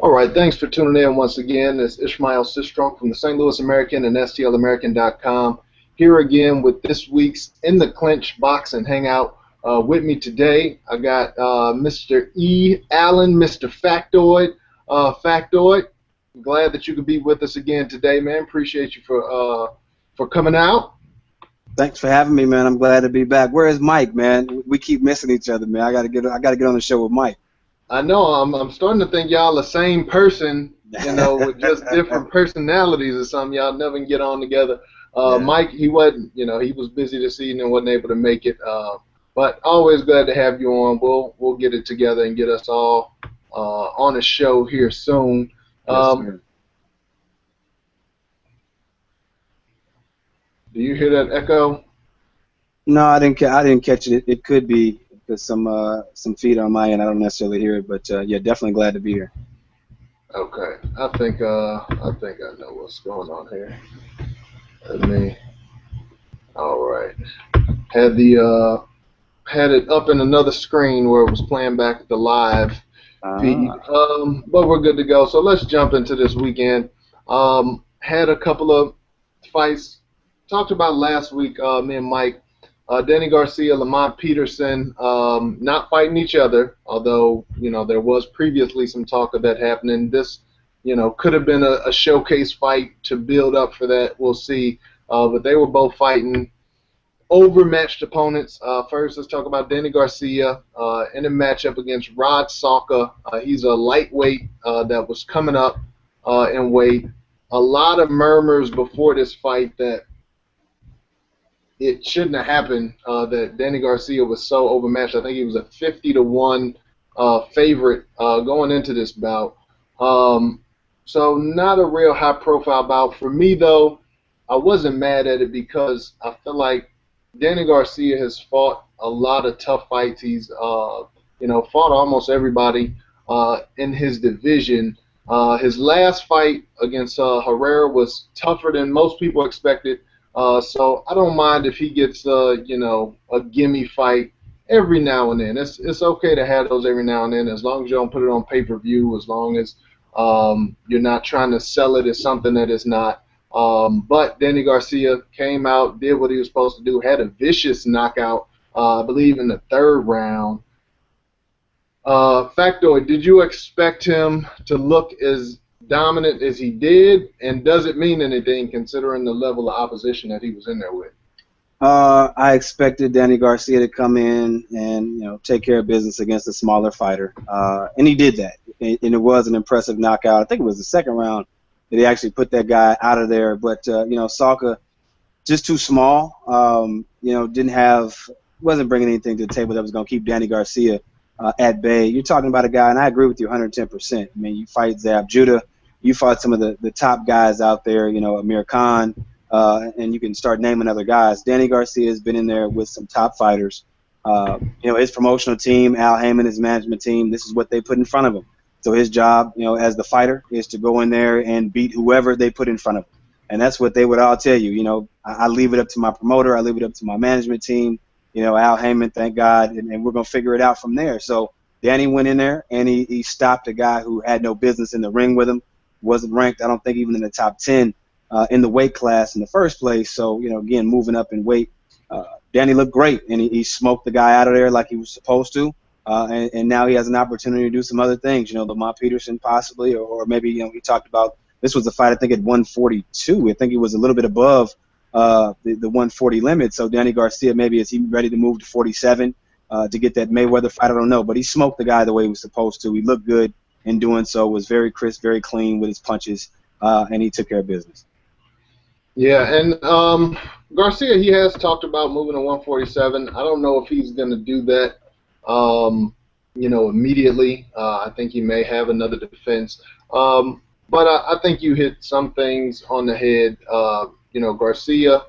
All right, thanks for tuning in once again. It's Ishmael Sistrunk from the St. Louis American and STLAmerican.com here again with this week's In the Clench boxing hangout. With me today, I got Mr. E. Allen, Mr. Factoid. Factoid, glad that you could be with us again today, man. Appreciate you for coming out. Thanks for having me, man. I'm glad to be back. Where is Mike, man? We keep missing each other, man. I gotta get on the show with Mike. I know. I'm starting to think y'all the same person, with just different personalities or something. Y'all never can get on together. Yeah. Mike, he wasn't, he was busy this evening and wasn't able to make it. But always glad to have you on. We'll get it together and get us all on a show here soon. Yes, do you hear that echo? No, I didn't catch it. It could be because some feed on my end. I don't necessarily hear it, but yeah, definitely glad to be here. Okay, I think I know what's going on here. All right. Had it up in another screen where it was playing back the live feed. But we're good to go. So let's jump into this weekend. Had a couple of fights. Talked about last week, me and Mike. Danny Garcia, Lamont Peterson, not fighting each other, although, there was previously some talk of that happening. This, could have been a showcase fight to build up for that. We'll see. But they were both fighting overmatched opponents. First, let's talk about Danny Garcia in a matchup against Rod Salka. He's a lightweight that was coming up in weight. A lot of murmurs before this fight that it shouldn't have happened, that Danny Garcia was so overmatched. I think he was a 50-1 favorite going into this bout. So not a real high-profile bout. For me, though, I wasn't mad at it because I feel like Danny Garcia has fought a lot of tough fights. He's, fought almost everybody in his division. His last fight against Herrera was tougher than most people expected. So I don't mind if he gets, a gimme fight every now and then. It's okay to have those every now and then, as long as you don't put it on pay-per-view, as long as you're not trying to sell it as something that it's not. But Danny Garcia came out, did what he was supposed to do, had a vicious knockout, I believe in the third round. Factoid, did you expect him to look as dominant as he did, and does it mean anything considering the level of opposition that he was in there with? I expected Danny Garcia to come in and take care of business against a smaller fighter, and he did that. And it was an impressive knockout. I think it was the second round that he actually put that guy out of there. But Salka, just too small. Wasn't bringing anything to the table that was going to keep Danny Garcia at bay. You're talking about a guy, and I agree with you 110%. I mean, you fight Zab Judah. You fought some of the top guys out there, Amir Khan, and you can start naming other guys. Danny Garcia has been in there with some top fighters. His promotional team, Al Heyman, his management team, this is what they put in front of him. So his job, as the fighter, is to go in there and beat whoever they put in front of him. And that's what they would all tell you. I leave it up to my promoter. I leave it up to my management team. Al Heyman, thank God, and we're going to figure it out from there. So Danny went in there, and he stopped a guy who had no business in the ring with him. Wasn't ranked, I don't think, even in the top 10 in the weight class in the first place. So, again, moving up in weight. Danny looked great, and he smoked the guy out of there like he was supposed to. And now he has an opportunity to do some other things. Lamont Peterson possibly, or maybe, he talked about this was a fight, I think, at 142. I think he was a little bit above the 140 limit. So Danny Garcia, maybe is he ready to move to 47 to get that Mayweather fight? I don't know. But he smoked the guy the way he was supposed to. He looked good in doing so, was very crisp, very clean with his punches, and he took care of business. Yeah, and Garcia, he has talked about moving to 147. I don't know if he's going to do that, immediately. I think he may have another defense. But I think you hit some things on the head. Garcia,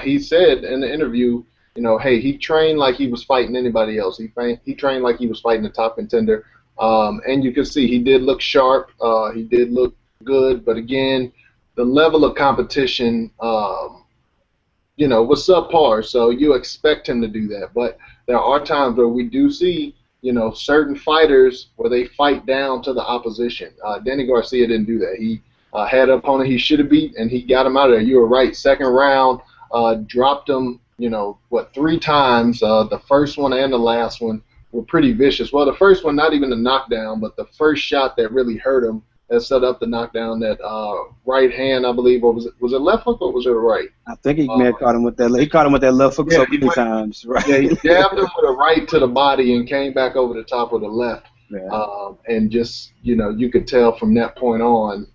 he said in the interview, hey, he trained like he was fighting anybody else. He trained like he was fighting a top contender. And you can see he did look sharp. He did look good. But, again, the level of competition, was subpar. So you expect him to do that. But there are times where we do see certain fighters where they fight down to the opposition. Danny Garcia didn't do that. He had an opponent he should have beat, and he got him out of there. You were right. Second round, dropped him, 3 times. The first one and the last one were pretty vicious. Well, the first one, not even a knockdown, but the first shot that really hurt him that set up the knockdown, that right hand, I believe, or was it left hook or was it right? I think he may have caught him with that. He caught him with that left hook so many times, right? Yeah, he jabbed him with a right to the body and came back over the top with a left. Yeah. And just, you could tell from that point on,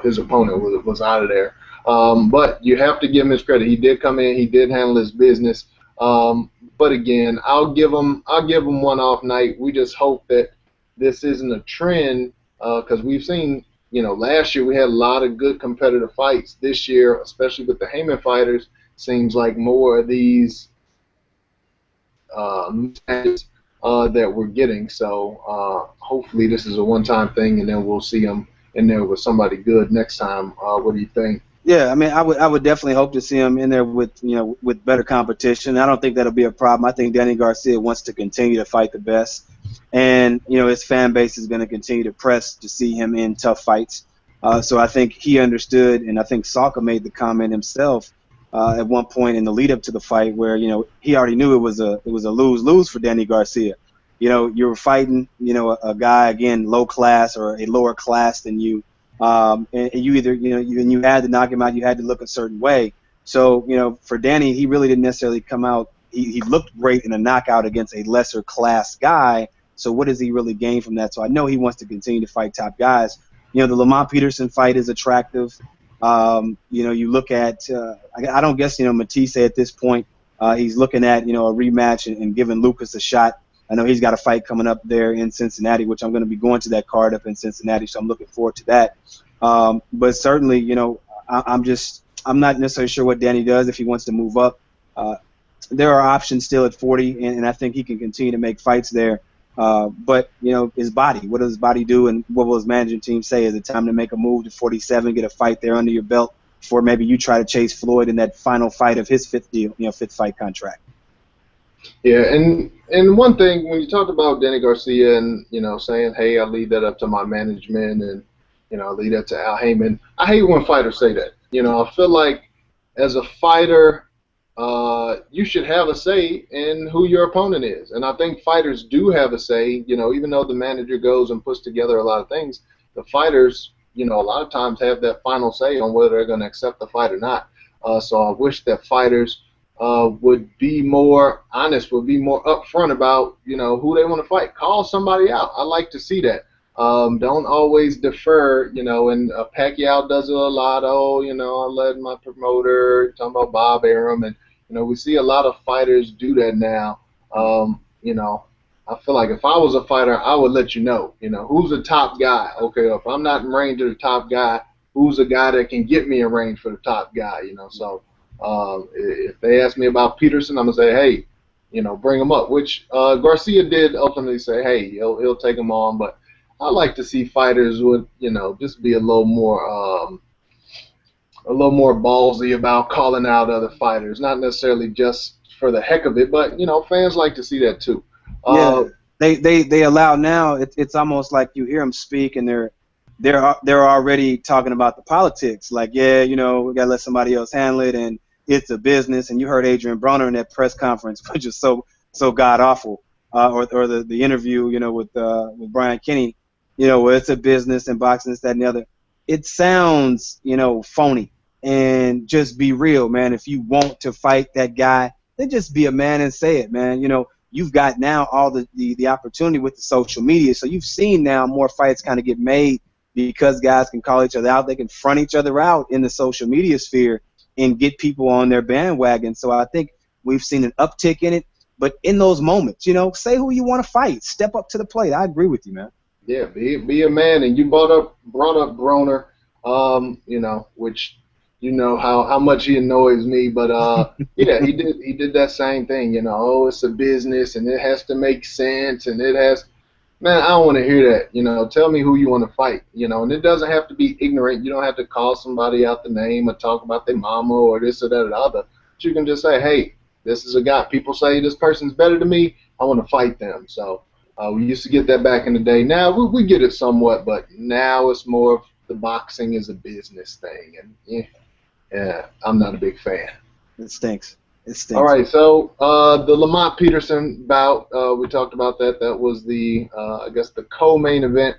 his opponent was out of there. But you have to give him his credit. He did come in. He did handle his business. But again, I'll give him one off night. We just hope that this isn't a trend, because we've seen, last year we had a lot of good competitive fights. This year, especially with the Heyman fighters, seems like more of these matches that we're getting. So hopefully this is a one-time thing, and then we'll see him in there with somebody good next time. What do you think? Yeah, I mean, I would definitely hope to see him in there with with better competition. I don't think that'll be a problem. I think Danny Garcia wants to continue to fight the best, and his fan base is going to continue to press to see him in tough fights. So I think he understood, and I think Salka made the comment himself at one point in the lead up to the fight where he already knew it was a lose-lose for Danny Garcia. You were fighting a guy, again, low class or a lower class than you. And you either you had to knock him out, you had to look a certain way. So for Danny, he really didn't necessarily come out. He looked great in a knockout against a lesser class guy. So what does he really gain from that? So I know he wants to continue to fight top guys. The Lamont Peterson fight is attractive. You look at I don't guess Matisse at this point he's looking at a rematch and giving Lucas a shot. I know he's got a fight coming up there in Cincinnati, which I'm going to be going to that card up in Cincinnati, so I'm looking forward to that. But certainly, I'm not necessarily sure what Danny does if he wants to move up. There are options still at 40, and I think he can continue to make fights there. But his body, what does his body do, and what will his management team say? Is it time to make a move to 47, get a fight there under your belt before maybe you try to chase Floyd in that final fight of his fifth fight contract? Yeah, and one thing, when you talked about Danny Garcia and, saying, hey, I'll leave that up to my management and, I'll leave that to Al Heyman, I hate when fighters say that. I feel like as a fighter, you should have a say in who your opponent is. And I think fighters do have a say, even though the manager goes and puts together a lot of things, the fighters, a lot of times have that final say on whether they're going to accept the fight or not. So I wish that fighters would be more honest, would be more upfront about, who they want to fight. Call somebody out. I like to see that. Don't always defer, and Pacquiao does it a lot. Oh, I led my promoter, talking about Bob Arum, and, we see a lot of fighters do that now. I feel like if I was a fighter, I would let you know, who's the top guy. Okay, if I'm not in range of the top guy, who's the guy that can get me in range for the top guy, so. If they ask me about Peterson, I'm gonna say, hey, bring him up. Which Garcia did ultimately say, hey, he'll take him on. But I like to see fighters would, just be a little more ballsy about calling out other fighters. Not necessarily just for the heck of it, but fans like to see that too. Yeah, they allow now. It's almost like you hear them speak and they're already talking about the politics. Like, yeah, we gotta let somebody else handle it, and it's a business. And you heard Adrien Broner in that press conference, which is so god awful, or the interview, with Brian Kenny, where it's a business and boxing, this, that, and the other. It sounds, phony. And just be real, man. If you want to fight that guy, then just be a man and say it, man. You've got now all the opportunity with the social media, so you've seen now more fights kind of get made because guys can call each other out. They can front each other out in the social media sphere and get people on their bandwagon. So I think we've seen an uptick in it. But in those moments, say who you want to fight. Step up to the plate. I agree with you, man. Yeah, be a man. And you brought up Broner, which how much he annoys me. But yeah, he did that same thing. It's a business and it has to make sense and it has. Man, I don't want to hear that. Tell me who you want to fight. And it doesn't have to be ignorant. You don't have to call somebody out the name or talk about their mama or this or that or the other. But you can just say, hey, this is a guy. People say this person's better than me. I want to fight them. So we used to get that back in the day. Now we get it somewhat, but now it's more of the boxing is a business thing, and yeah, I'm not a big fan. It stinks. It All stinks. right, so the Lamont Peterson bout, we talked about that. That was the, I guess, the co-main event.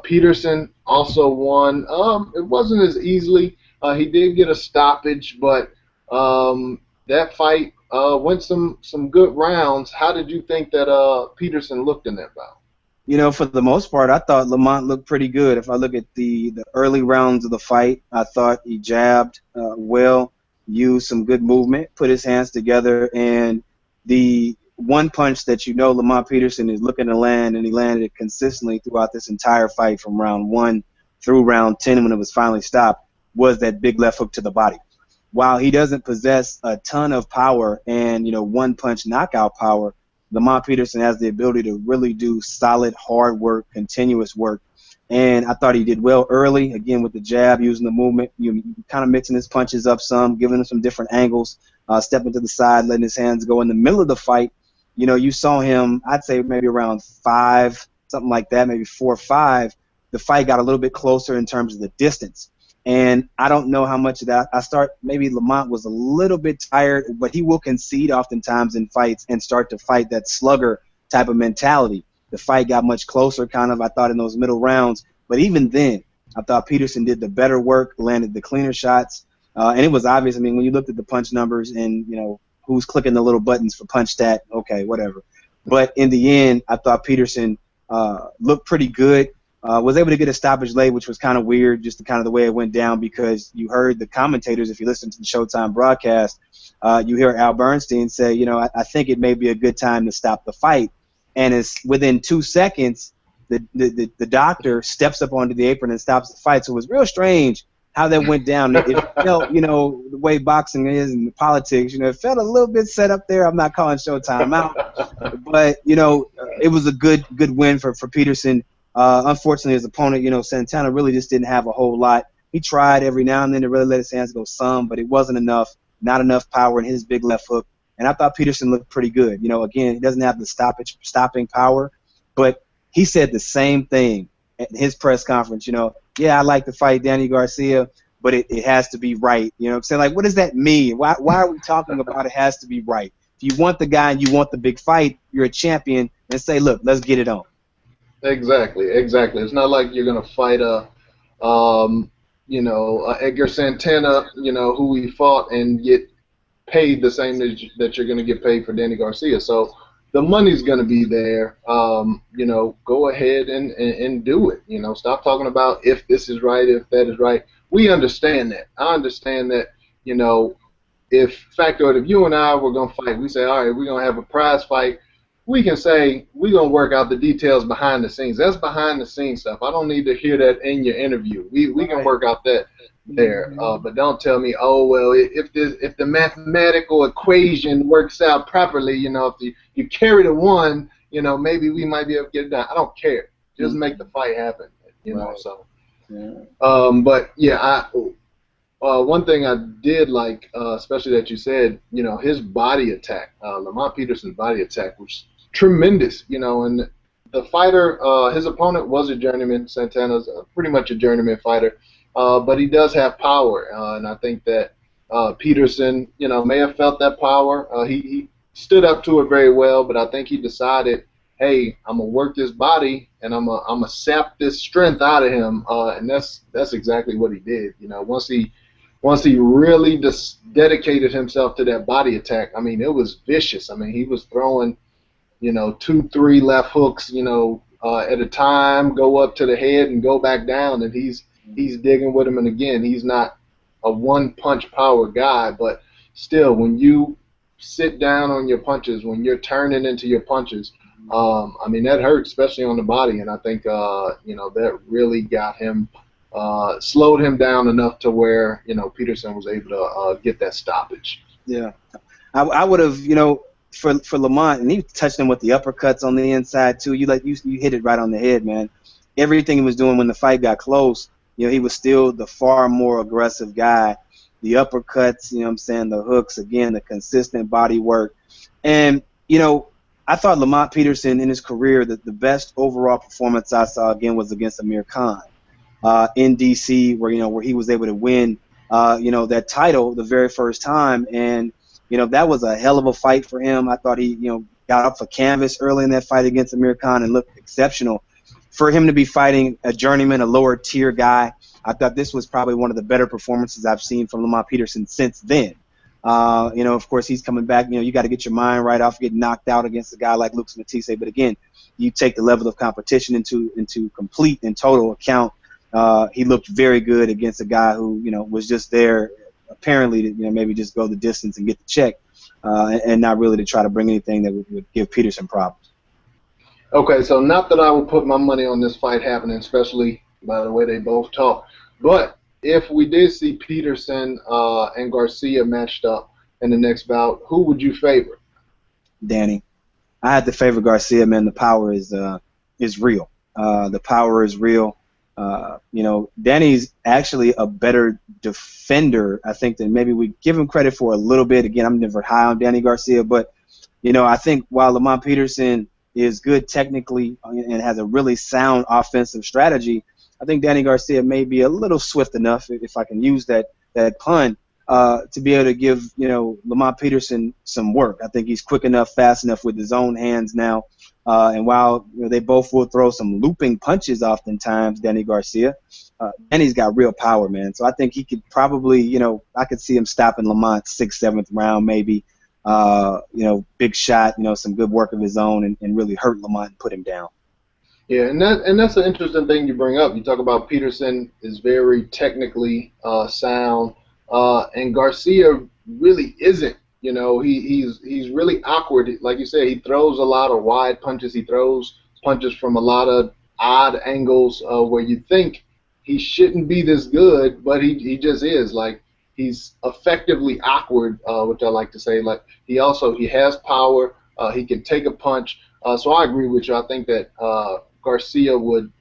Peterson also won. It wasn't as easily. He did get a stoppage, but that fight went some good rounds. How did you think that Peterson looked in that bout? You know, for the most part, I thought Lamont looked pretty good. If I look at the early rounds of the fight, I thought he jabbed well, used some good movement, put his hands together, and the one punch that you know Lamont Peterson is looking to land, and he landed it consistently throughout this entire fight from round 1 through round 10 when it was finally stopped, was that big left hook to the body. While he doesn't possess a ton of power and, one punch knockout power, Lamont Peterson has the ability to really do solid, hard work, continuous work. And I thought he did well early, again, with the jab, using the movement, kind of mixing his punches up some, giving him some different angles, stepping to the side, letting his hands go. In the middle of the fight, you saw him, I'd say maybe around 5, something like that, maybe 4 or 5. The fight got a little bit closer in terms of the distance. And I don't know how much of that. Maybe Lamont was a little bit tired, but he will concede oftentimes in fights and start to fight that slugger type of mentality. The fight got much closer, kind of, I thought, in those middle rounds. But even then, I thought Peterson did the better work, landed the cleaner shots. And it was obvious. I mean, when you looked at the punch numbers and, who's clicking the little buttons for punch stat, okay, whatever. But in the end, I thought Peterson looked pretty good. Was able to get a stoppage late, which was kind of weird, just kind of the way it went down, because you heard the commentators, if you listen to the Showtime broadcast, you hear Al Bernstein say, I think it may be a good time to stop the fight. And it's within 2 seconds, the doctor steps up onto the apron and stops the fight. So it was real strange how that went down. It felt, the way boxing is and politics, it felt a little bit set up there. I'm not calling Showtime out, but, it was a good win for Peterson. Unfortunately, his opponent, Santana, really just didn't have a whole lot. He tried every now and then to really let his hands go some, but it wasn't enough, not enough power in his big left hook. And I thought Peterson looked pretty good. Again, he doesn't have the stopping power, but he said the same thing at his press conference. Yeah, I like to fight Danny Garcia, but it has to be right. You know what I'm saying? Like, what does that mean? Why are we talking about it has to be right? If you want the guy and you want the big fight, you're a champion, and say, look, let's get it on. Exactly. It's not like you're gonna fight Edgar Santana, who he fought and get paid the same that you're gonna get paid for Danny Garcia. So the money's gonna be there. Go ahead and do it. Stop talking about if this is right, if that is right. We understand that. I understand that. If you and I were gonna fight, we say, all right, we're gonna have a prize fight. We can say we're going to work out the details behind the scenes. That's behind the scenes stuff. I don't need to hear that in your interview. We can work out that there. But don't tell me, oh, well, if the mathematical equation works out properly, if you carry the one, maybe we might be able to get it done. I don't care. Just make the fight happen, so. Yeah. But, yeah, one thing I did like, especially that you said, his body attack, Lamont Peterson's body attack was tremendous, and the fighter, his opponent was a journeyman. Santana's pretty much a journeyman fighter, but he does have power, and I think that Peterson, may have felt that power. He stood up to it very well, but I think he decided, hey, I'm gonna work this body, and I'm gonna sap this strength out of him, and that's exactly what he did. Once he really dedicated himself to that body attack, I mean, it was vicious. I mean, he was throwing 2, 3 left hooks, at a time, go up to the head and go back down, and he's digging with him. And again, he's not a one-punch power guy, but still, when you sit down on your punches, when you're turning into your punches, I mean, that hurts, especially on the body. And I think, that really got him, slowed him down enough to where, Peterson was able to get that stoppage. Yeah. I would have, for Lamont, and he touched him with the uppercuts on the inside too. You hit it right on the head, man. Everything he was doing when the fight got close, he was still the far more aggressive guy. The uppercuts, the hooks, again, the consistent body work. And, I thought Lamont Peterson in his career, the best overall performance I saw again was against Amir Khan in DC, where he was able to win that title the very first time, and that was a hell of a fight for him. I thought he got up for canvas early in that fight against Amir Khan and looked exceptional. For him to be fighting a journeyman, a lower tier guy, I thought this was probably one of the better performances I've seen from Lamont Peterson since then. Of course, he's coming back. You got to get your mind right off getting knocked out against a guy like Lucas Matisse. But again, you take the level of competition into complete and total account. He looked very good against a guy who was just there apparently to maybe just go the distance and get the check, and not really to try to bring anything that would give Peterson problems. Okay, so not that I would put my money on this fight happening, especially by the way they both talk, but if we did see Peterson and Garcia matched up in the next bout, who would you favor? Danny. I had to favor Garcia, man. The power is real. The power is real. Danny's actually a better defender, I think, than maybe we give him credit for a little bit. Again, I'm never high on Danny Garcia, but, I think while Lamont Peterson is good technically and has a really sound offensive strategy, I think Danny Garcia may be a little swift enough, if I can use that pun, to be able to give Lamont Peterson some work. I think he's quick enough, fast enough with his own hands now. And while they both will throw some looping punches oftentimes, Danny Garcia, Danny's got real power, man. So I think he could probably, I could see him stopping Lamont 6th, 7th round maybe. Big shot, some good work of his own and really hurt Lamont and put him down. Yeah, and that's an interesting thing you bring up. You talk about Peterson is very technically sound, and Garcia really isn't. He's really awkward. Like you said, he throws a lot of wide punches. He throws punches from a lot of odd angles where you think he shouldn't be this good, but he just is. Like, he's effectively awkward, which I like to say. Like, he has power. He can take a punch. So I agree with you. I think that Garcia would,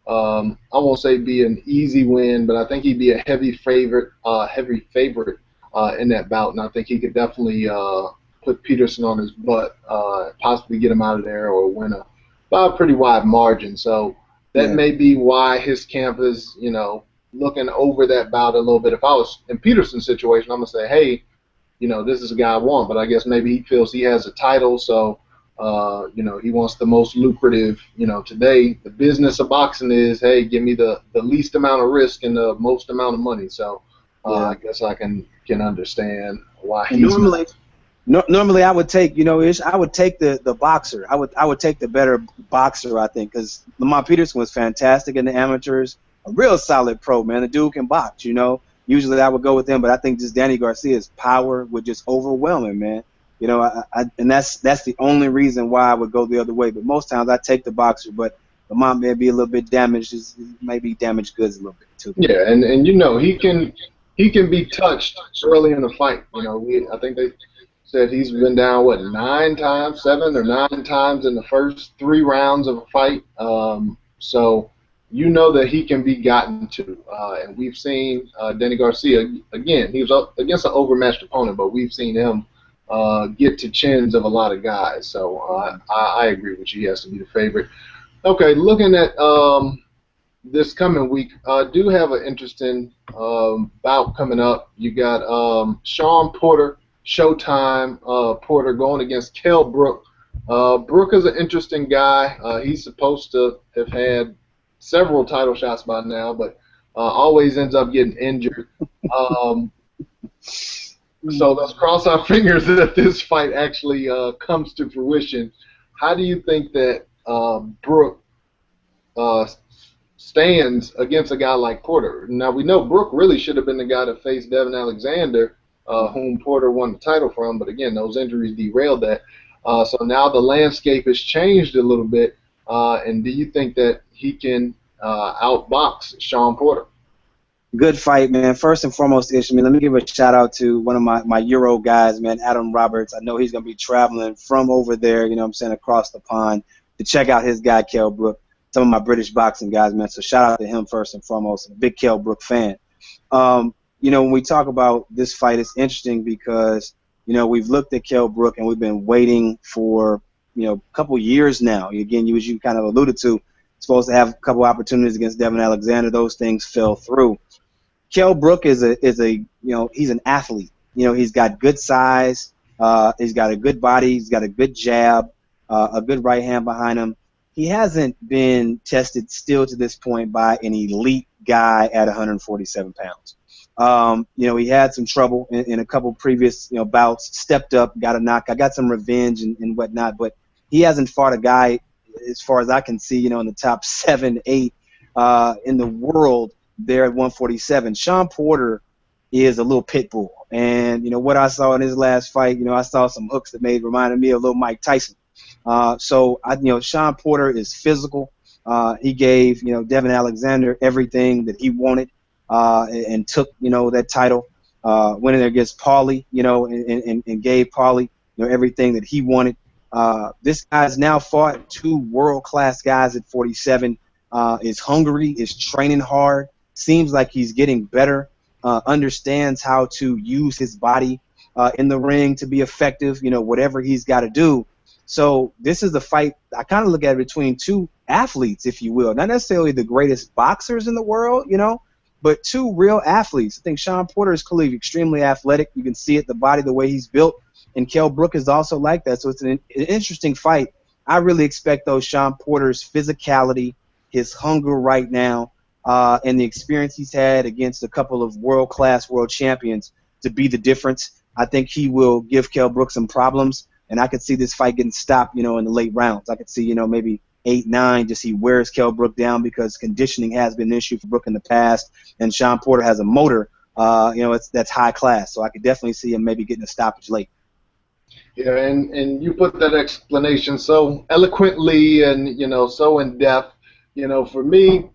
I won't say be an easy win, but I think he'd be a heavy favorite in that bout, and I think he could definitely put Peterson on his butt, possibly get him out of there or win by a pretty wide margin. So that may be why his camp is, looking over that bout a little bit. If I was in Peterson's situation, I'm going to say, hey, this is a guy I want, but I guess maybe he feels he has a title, so he wants the most lucrative. Today the business of boxing is, hey, give me the least amount of risk and the most amount of money. So I guess I can understand why he's normally I would take I would take the boxer. I would take the better boxer, I think, because Lamont Peterson was fantastic in the amateurs, a real solid pro, man. The dude can box. Usually I would go with him, but I think just Danny Garcia's power would just overwhelm him, man. And that's the only reason why I would go the other way. But most times I take the boxer, but Lamont may be a little bit damaged. Maybe damaged goods a little bit too. Yeah, and he can be touched early in the fight. I think they said he's been down 7 or 9 times in the first 3 rounds of a fight. So that he can be gotten to, and we've seen Danny Garcia again. He was up against an overmatched opponent, but we've seen him get to chins of a lot of guys. So I agree with you. He has to be the favorite. Okay, looking at this coming week, do have an interesting bout coming up. You got Shawn Porter, Showtime Porter going against Kell Brook. Brook is an interesting guy. He's supposed to have had several title shots by now, but always ends up getting injured. So let's cross our fingers that this fight actually comes to fruition. How do you think that Brook stands against a guy like Porter? Now, we know Brook really should have been the guy to face Devin Alexander, whom Porter won the title from, but again, those injuries derailed that. So now the landscape has changed a little bit, and do you think that he can outbox Shawn Porter? Good fight, man. First and foremost, let me give a shout out to one of my Euro guys, man, Adam Roberts. I know he's going to be traveling from over there, across the pond to check out his guy, Kell Brook, some of my British boxing guys, man. So shout out to him first and foremost. I'm a big Kell Brook fan. When we talk about this fight, it's interesting because, we've looked at Kell Brook and we've been waiting for couple years now. Again, you kind of alluded to, supposed to have a couple opportunities against Devin Alexander. Those things fell through. Kell Brook is a he's an athlete. He's got good size. He's got a good body. He's got a good jab, a good right hand behind him. He hasn't been tested still to this point by an elite guy at 147 pounds. He had some trouble in a couple previous bouts, stepped up, got a knockout, got some revenge and whatnot, but he hasn't fought a guy, as far as I can see, in the top 7, 8 in the world there at 147. Shawn Porter is a little pit bull. And, what I saw in his last fight, I saw some hooks that reminded me of little Mike Tyson. Shawn Porter is physical. He gave, Devin Alexander everything that he wanted and took, that title, went in there against Paulie, and gave Paulie, everything that he wanted. This guy's now fought 2 world-class guys at 47, is hungry, is training hard, seems like he's getting better, understands how to use his body in the ring to be effective, whatever he's got to do. So this is a fight, I kind of look at it between 2 athletes, if you will. Not necessarily the greatest boxers in the world, but 2 real athletes. I think Shawn Porter is clearly extremely athletic. You can see it, the body, the way he's built. And Kell Brook is also like that. So it's an interesting fight. I really expect, though, Shawn Porter's physicality, his hunger right now, and the experience he's had against a couple of world-class world champions to be the difference. I think he will give Kell Brook some problems, and I could see this fight getting stopped, in the late rounds. I could see, maybe 8, 9, just he wears Kell Brook down because conditioning has been an issue for Brook in the past, and Shawn Porter has a motor, that's high class. So I could definitely see him maybe getting a stoppage late. Yeah, and you put that explanation so eloquently and, so in depth. For me,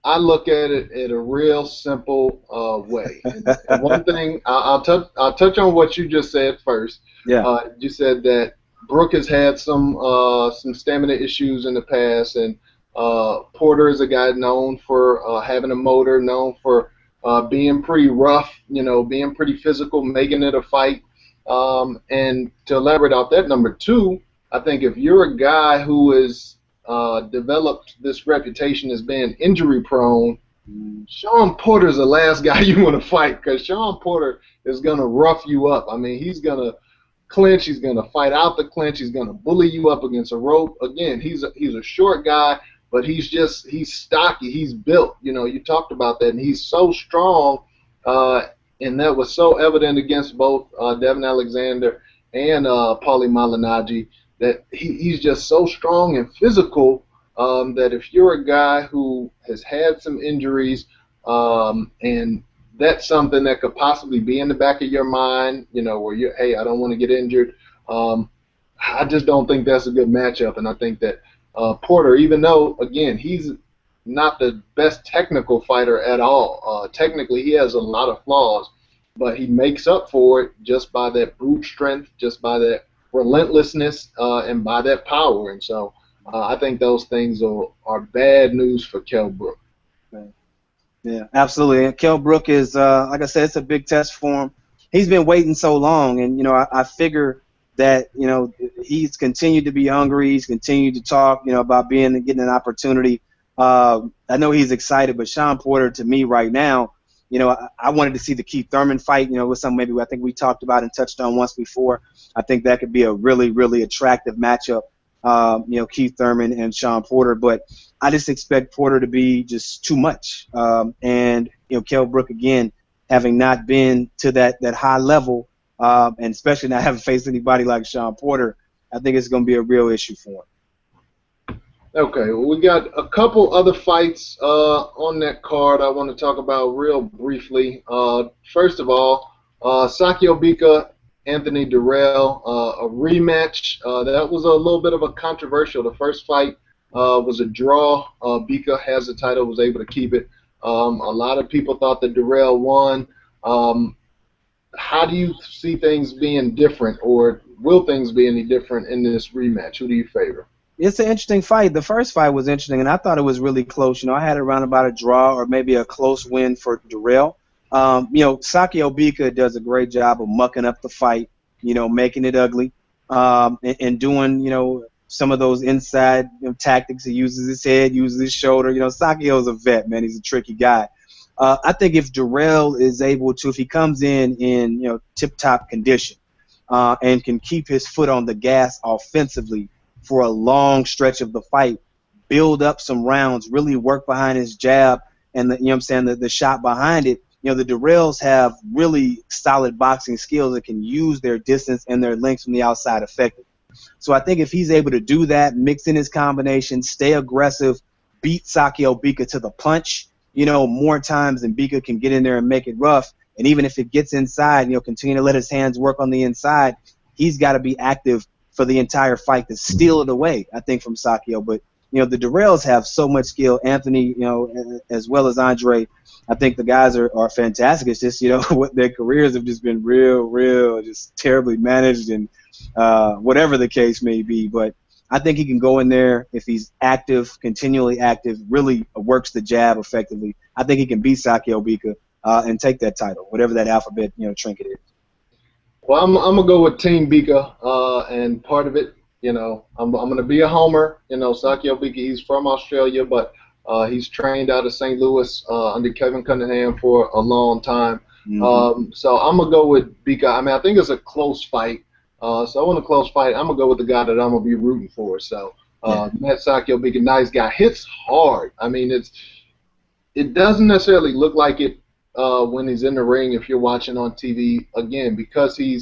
I look at it in a real simple way. And one thing, I'll touch on what you just said first. Yeah. You said that Brook has had some stamina issues in the past, and Porter is a guy known for having a motor, known for being pretty rough, being pretty physical, making it a fight. And to elaborate off that, number 2, I think if you're a guy who has developed this reputation as being injury prone, Shawn Porter's the last guy you want to fight, because Shawn Porter is going to rough you up. I mean, he's going to clinch, he's going to fight out the clinch, he's going to bully you up against a rope. Again, he's a short guy, but he's stocky, he's built. You talked about that, and he's so strong, and that was so evident against both Devin Alexander and Paulie Malignaggi, that he's just so strong and physical that if you're a guy who has had some injuries, and that's something that could possibly be in the back of your mind, where you're, hey, I don't want to get injured. I just don't think that's a good matchup, and I think that Porter, even though, again, he's not the best technical fighter at all. Technically, he has a lot of flaws, but he makes up for it just by that brute strength, just by that relentlessness, and by that power. And so I think those things are bad news for Kell Brook. Yeah, absolutely. And Kell Brook is, like I said, it's a big test for him. He's been waiting so long, and I figure that he's continued to be hungry. He's continued to talk, about getting an opportunity. I know he's excited, but Shawn Porter, to me right now, I wanted to see the Keith Thurman fight, with some maybe I think we talked about and touched on once before. I think that could be a really, really attractive matchup, Keith Thurman and Shawn Porter. But I just expect Porter to be just too much. And Kell Brook, again, having not been to that high level, and especially not having faced anybody like Shawn Porter, I think it's going to be a real issue for him. Okay, well, we got a couple other fights on that card I want to talk about real briefly. First of all, Sakio Bika, Anthony Durrell, a rematch. That was a little bit of a controversial. The first fight was a draw. Bika has the title, was able to keep it. A lot of people thought that Durrell won. How do you see things being different, or will things be any different in this rematch? Who do you favor? It's an interesting fight. The first fight was interesting, and I thought it was really close. I had it around about a draw or maybe a close win for Durrell. Sakio Bika does a great job of mucking up the fight, making it ugly. and doing, some of those inside tactics. He uses his head, uses his shoulder. Sakio's a vet, man. He's a tricky guy. I think if Darrell is able to, if he comes in tip-top condition and can keep his foot on the gas offensively for a long stretch of the fight, build up some rounds, really work behind his jab and the shot behind it. The Darrells have really solid boxing skills that can use their distance and their length from the outside effectively. So I think if he's able to do that, mix in his combination, stay aggressive, beat Sakio Bika to the punch, more times than Bika can get in there and make it rough. And even if it gets inside, continue to let his hands work on the inside, he's got to be active for the entire fight to steal it away, I think, from Sakio. But, the Darrells have so much skill. Anthony, as well as Andre, I think the guys are fantastic. It's just, what their careers have just been real, just terribly managed and whatever the case may be. But I think he can go in there if he's active, continually active, really works the jab effectively. I think he can beat Sakio Bika and take that title, whatever that alphabet trinket is. Well, I'm gonna go with Team Bika, and part of it, I'm gonna be a homer. Sakio Bika, he's from Australia, but he's trained out of St. Louis under Kevin Cunningham for a long time. Mm-hmm. So I'm gonna go with Bika. I think it's a close fight. So I want a close fight. I'm gonna go with the guy that I'm gonna be rooting for. So Matt Sakio Bika, nice guy, hits hard. It doesn't necessarily look like it when he's in the ring if you're watching on TV. Again, because he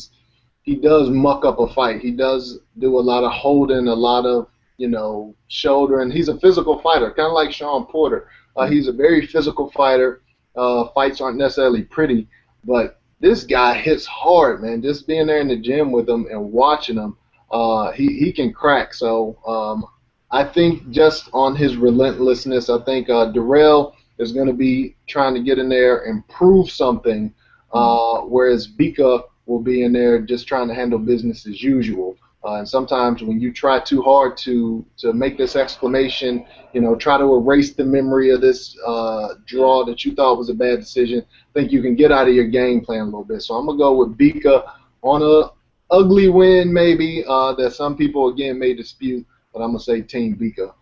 does muck up a fight. He does do a lot of holding, a lot of shoulder, and he's a physical fighter, kind of like Shawn Porter. He's a very physical fighter. Fights aren't necessarily pretty, but this guy hits hard, man. Just being there in the gym with him and watching him, he can crack. So I think just on his relentlessness, I think Darrell is going to be trying to get in there and prove something, whereas Bika will be in there just trying to handle business as usual. And sometimes when you try too hard to make this exclamation, try to erase the memory of this draw that you thought was a bad decision, I think you can get out of your game plan a little bit. So I'm going to go with Bika on a ugly win maybe that some people, again, may dispute, but I'm going to say Team Bika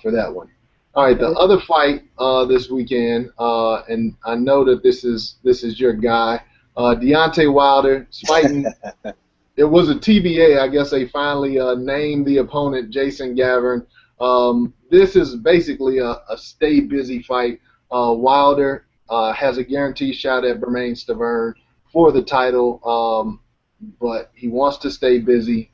for that one. All right, the other fight this weekend, and I know that this is your guy, Deontay Wilder is fighting. It was a TBA. I guess they finally named the opponent Jason Gavern. This is basically a stay busy fight. Wilder has a guaranteed shot at Bermane Stavern for the title, but he wants to stay busy.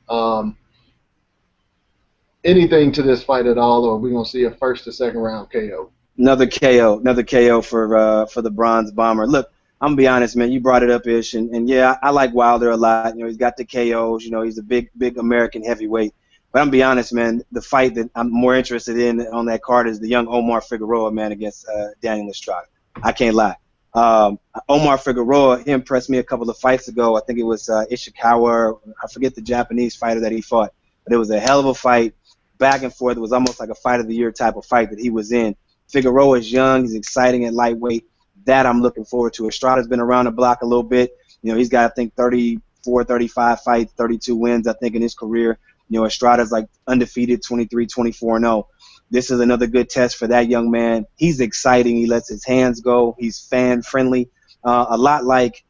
Anything to this fight at all, or are we going to see a first or second round KO? Another KO for the Bronze Bomber. Look, I'm gonna be honest, man. You brought it up, Ish, and yeah, I like Wilder a lot. He's got the KOs. He's a big American heavyweight. But I'm gonna be honest, man. The fight that I'm more interested in on that card is the young Omar Figueroa, man, against Daniel Estrada. I can't lie. Omar Figueroa, he impressed me a couple of fights ago. I think it was Ishikawa. I forget the Japanese fighter that he fought, but it was a hell of a fight, back and forth. It was almost like a fight of the year type of fight that he was in. Figueroa is young. He's exciting at lightweight. That I'm looking forward to. Estrada's been around the block a little bit. He's got, I think, 34, 35 fights, 32 wins, I think, in his career. Estrada's like undefeated, 23, 24-0. This is another good test for that young man. He's exciting. He lets his hands go. He's fan-friendly, a lot like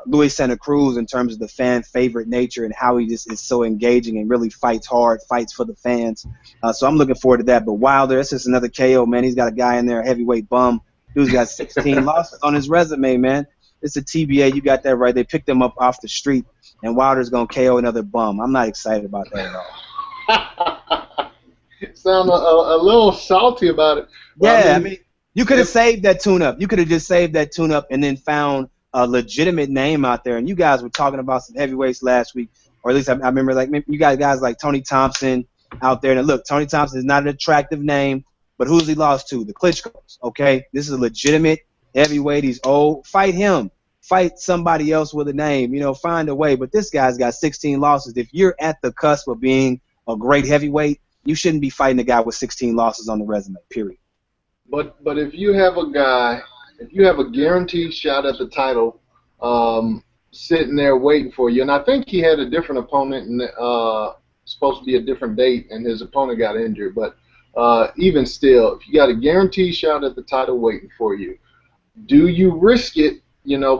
Luis Santa Cruz in terms of the fan-favorite nature and how he just is so engaging and really fights hard, fights for the fans. So I'm looking forward to that. But Wilder, it's just another KO, man. He's got a guy in there, a heavyweight bum. Dude's got 16 losses on his resume, man. It's a TBA. You got that right. They picked him up off the street, and Wilder's going to KO another bum. I'm not excited about that at all. Sound a little salty about it. Yeah, you could have saved that tune-up. You could have just saved that tune-up and then found a legitimate name out there. And you guys were talking about some heavyweights last week, or at least I remember you got guys like Tony Thompson out there. And look, Tony Thompson is not an attractive name, but who's he lost to? The Klitschko's, okay? This is a legitimate heavyweight. He's old. Fight him. Fight somebody else with a name. Find a way. But this guy's got 16 losses. If you're at the cusp of being a great heavyweight, you shouldn't be fighting a guy with 16 losses on the resume, period. But if you have a guy, if you have a guaranteed shot at the title, sitting there waiting for you. And I think he had a different opponent, and supposed to be a different date, and his opponent got injured. But even still, if you got a guaranteed shot at the title waiting for you, do you risk it,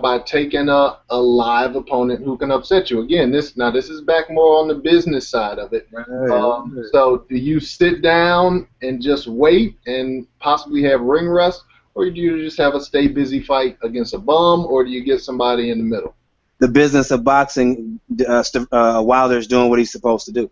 by taking a live opponent who can upset you? Again, this is back more on the business side of it. So do you sit down and just wait and possibly have ring rust, or do you just have a stay busy fight against a bum, or do you get somebody in the middle? The business of boxing, Wilder's doing what he's supposed to do.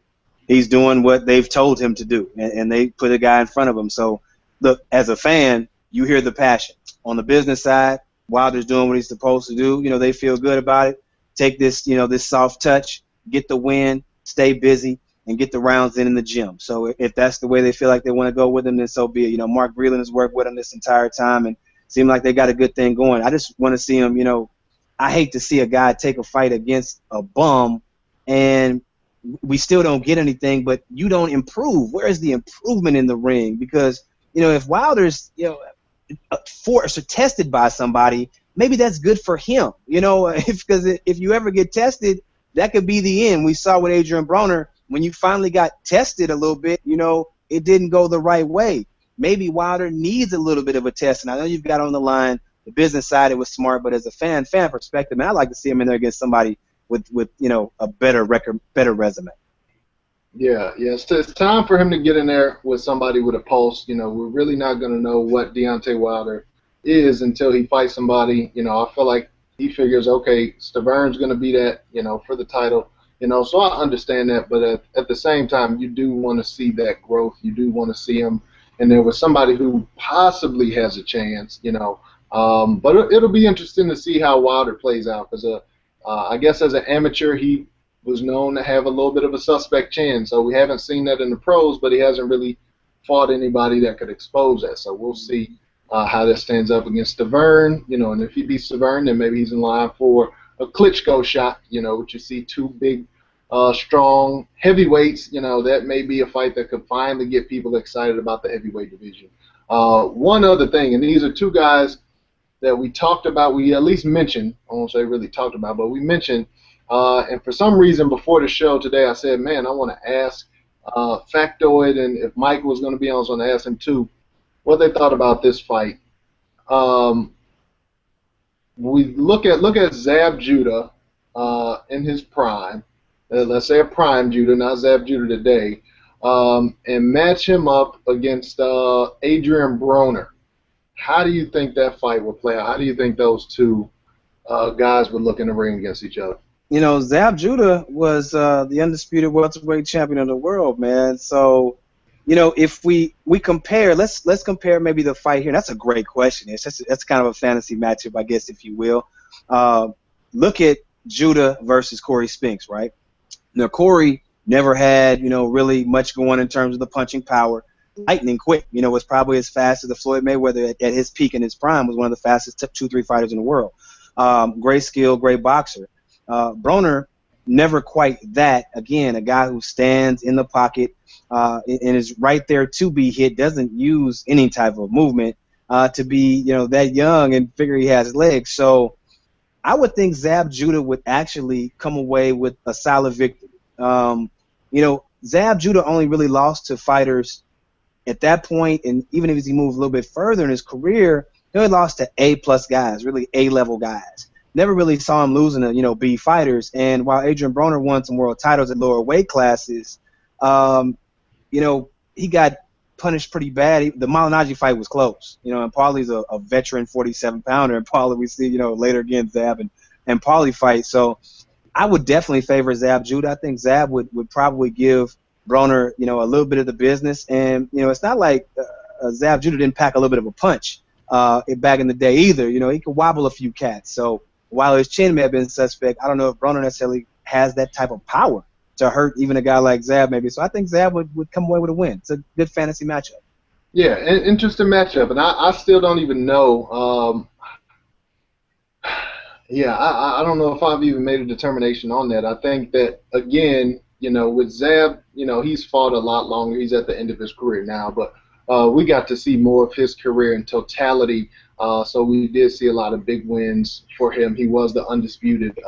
He's doing what they've told him to do, and they put a guy in front of him. So, look, as a fan, you hear the passion. On the business side, Wilder's doing what he's supposed to do. They feel good about it. Take this, this soft touch, get the win, stay busy, and get the rounds in the gym. So if that's the way they feel like they want to go with him, then so be it. Mark Breland has worked with him this entire time and seemed like they got a good thing going. I just want to see him, I hate to see a guy take a fight against a bum and we still don't get anything, but you don't improve. Where is the improvement in the ring? Because, if Wilder's, forced or tested by somebody, maybe that's good for him, because if you ever get tested, that could be the end. We saw with Adrien Broner, when you finally got tested a little bit, it didn't go the right way. Maybe Wilder needs a little bit of a test, and I know you've got on the line the business side. It was smart, but as a fan perspective, man, I'd like to see him in there against somebody with a better record, better resume. Yeah, so it's time for him to get in there with somebody with a pulse. We're really not going to know what Deontay Wilder is until he fights somebody. I feel like he figures, okay, Staverne's going to be that, for the title. So I understand that, but at the same time, you do want to see that growth. You do want to see him in there with somebody who possibly has a chance, But it'll be interesting to see how Wilder plays out because I guess as an amateur, he was known to have a little bit of a suspect chin. So we haven't seen that in the pros, but he hasn't really fought anybody that could expose that. So we'll see how that stands up against Staverne, and if he beats Staverne, then maybe he's in line for a Klitschko shot, which you see two big, strong heavyweights, that may be a fight that could finally get people excited about the heavyweight division. One other thing, and these are two guys that we talked about, we at least mentioned, I won't say really talked about, but we mentioned, and for some reason before the show today I said, man, I want to ask Factoid, and if Mike was going to be on, I was going to ask him too, what they thought about this fight. We look at Zab Judah in his prime, let's say a prime Judah, not Zab Judah today, and match him up against Adrien Broner. How do you think that fight will play out? How do you think those two guys would look in the ring against each other? Zab Judah was the undisputed welterweight champion of the world, man. So, if we compare, let's compare maybe the fight here. That's a great question. That's kind of a fantasy matchup, I guess, if you will. Look at Judah versus Corey Spinks, right? Now, Corey never had, really much going in terms of the punching power. Lightning quick, was probably as fast as the Floyd Mayweather at his peak in his prime, was one of the fastest 2-3 fighters in the world. Great skill, great boxer. Broner, never quite that. Again, a guy who stands in the pocket and is right there to be hit, doesn't use any type of movement to be, that young and figure he has legs. So I would think Zab Judah would actually come away with a solid victory. Zab Judah only really lost to fighters at that point, and even if he moved a little bit further in his career, he only lost to A-plus guys, really A-level guys. Never really saw him losing to, B fighters. And while Adrien Broner won some world titles at lower weight classes, he got punished pretty bad. The Malignaggi fight was close, and Paulie's a veteran 47-pounder, and Paulie we see, later against Zab and Paulie fight. So I would definitely favor Zab Judah. I think Zab would probably give Broner, a little bit of the business. And, it's not like Zab Judah didn't pack a little bit of a punch back in the day either. He could wobble a few cats. So while his chin may have been suspect, I don't know if Broner necessarily has that type of power to hurt even a guy like Zab maybe. So I think Zab would come away with a win. It's a good fantasy matchup. Yeah, an interesting matchup. And I still don't even know. I don't know if I've even made a determination on that. I think that, again, with Zab, he's fought a lot longer. He's at the end of his career now. But we got to see more of his career in totality. So we did see a lot of big wins for him. He was the undisputed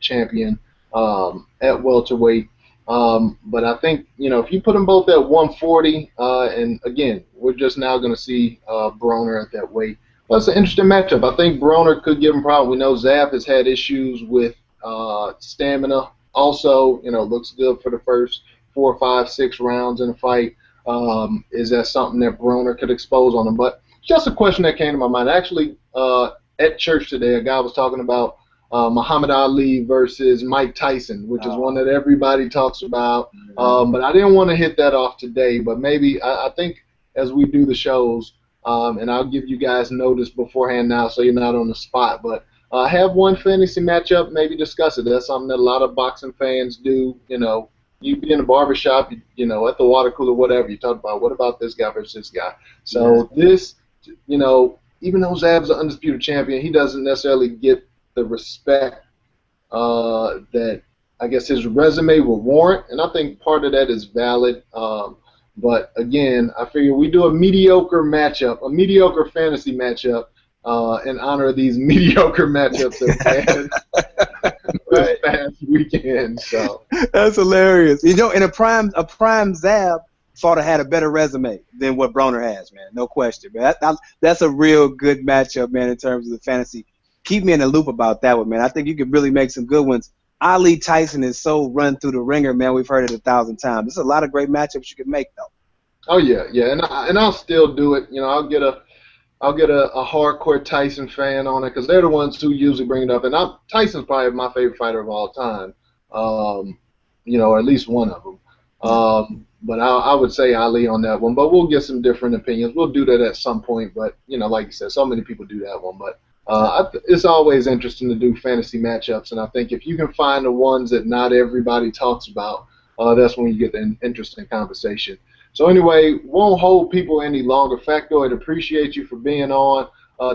champion at welterweight. But I think, if you put them both at 140, and again, we're just now going to see Broner at that weight. Well, it's an interesting matchup. I think Broner could give him problems. We know Zab has had issues with stamina. Also, looks good for the first 4, 5, 6 rounds in a fight. Is that something that Broner could expose on him? But just a question that came to my mind. Actually, at church today, a guy was talking about Muhammad Ali versus Mike Tyson, which is one that everybody talks about. But I didn't want to hit that off today. But maybe I think as we do the shows, and I'll give you guys notice beforehand now so you're not on the spot. But have one fantasy matchup, maybe discuss it. That's something that a lot of boxing fans do. You be in a barbershop, at the water cooler, whatever. You talk about, what about this guy versus this guy? So this, even though Zab's an undisputed champion, he doesn't necessarily get the respect that I guess his resume will warrant, and I think part of that is valid. But again, I figure we do a mediocre matchup, a mediocre fantasy matchup, in honor of these mediocre matchups that we had this past weekend. So that's hilarious. And a prime Zab thought I had a better resume than what Broner has, man. No question, man. That's a real good matchup, man, in terms of the fantasy. Keep me in the loop about that one, man. I think you could really make some good ones. Ali Tyson is so run through the ringer, man. We've heard it 1,000 times. There's a lot of great matchups you could make, though. Oh yeah, and I'll still do it. I'll get a hardcore Tyson fan on it because they're the ones who usually bring it up. And Tyson's probably my favorite fighter of all time, or at least one of them. But I would say Ali on that one. But we'll get some different opinions. We'll do that at some point. But like you said, so many people do that one. But it's always interesting to do fantasy matchups, and I think if you can find the ones that not everybody talks about, that's when you get the interesting conversation. So anyway, won't hold people any longer. Factoid, appreciate you for being on.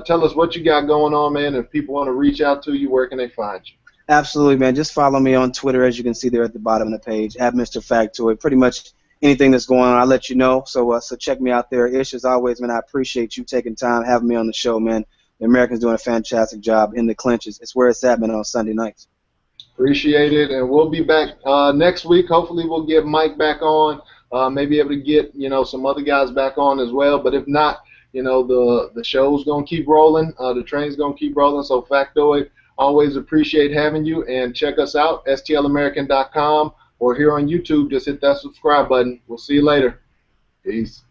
Tell us what you got going on, man. If people want to reach out to you, where can they find you? Absolutely, man. Just follow me on Twitter, as you can see there at the bottom of the page, at Mr. Factoid. Pretty much anything that's going on, I'll let you know. So check me out there. Ish, as always, man, I appreciate you taking time, having me on the show, man. The Americans doing a fantastic job. In the Clench. It's where it's at, man, on Sunday nights. Appreciate it, and we'll be back next week. Hopefully we'll get Mike back on, maybe able to get, some other guys back on as well. But if not, the show's going to keep rolling. The train's going to keep rolling. So Factoid, always appreciate having you, and check us out, stlamerican.com, or here on YouTube. Just hit that subscribe button. We'll see you later. Peace.